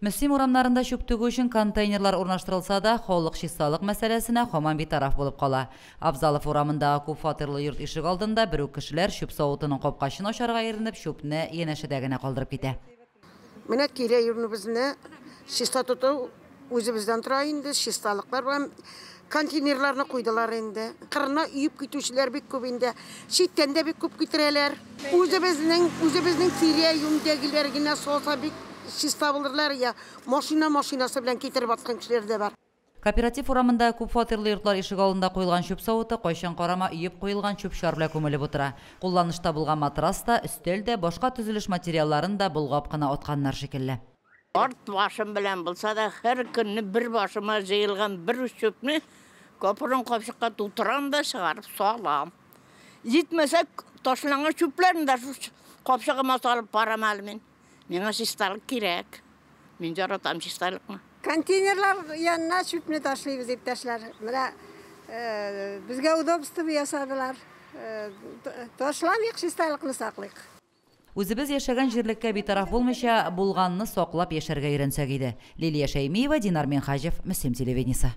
Мөслим урамнарында шөп төгү өчен контейнерлар урнаштырылса да, халык чисталык мәсьәләсенә һаман битараф булып кала. Абзалов урамындагы күп фатирлы йорт ишек алдында бер үк кешеләр шөп савытының капкачын ачарга иренеп, шөпне янәшәдә генә калдырып китә. Менә кире юрныбызны чиста тоту үзебездән тора инде, чисталыклар белән контейнерларны куйдылар инде. Кырына үйүп китүчеләр бик күп инде. Читтән дә бик күп китерәләр. Үзебезнең кире юмдагылар генә соса бик чиста булырлар я машинасы белән китереп аткан кешеләр дә бар. Кооператив урамында күп фатирлы йортлар ишек алдында куелган шөп савыты кайчан карама үйеп куелган шөп шар белән күмелеп утыра. Кулланышта булган матрас та, өстәл дә, башка төзелеш материалларын да булгап кына атканнар шикелле. Арт башым белән булса да, һәр көнне бер башыма җыелган бер шөпне көпрен капчыкка тутырам да чыгарып салам. Җитмәсә, ташланган шөпләрне дә капчыгыма салып барам әле мин. Миңа чисталык кирәк. Мин яратам чисталыкны. Контейнерлар янына шөпне ташлыйбыз иптәшләр. Менә безгә удобство ясадылар. Ташланыйк, чисталыкны саклыйк. Үзебез яшәгән җирлеккә битараф булмыйча, булганны саклап яшәргә өйрәнсәк иде. Лилия Шәймиева, Динар Минхаҗев, Мөслим телевидениесе.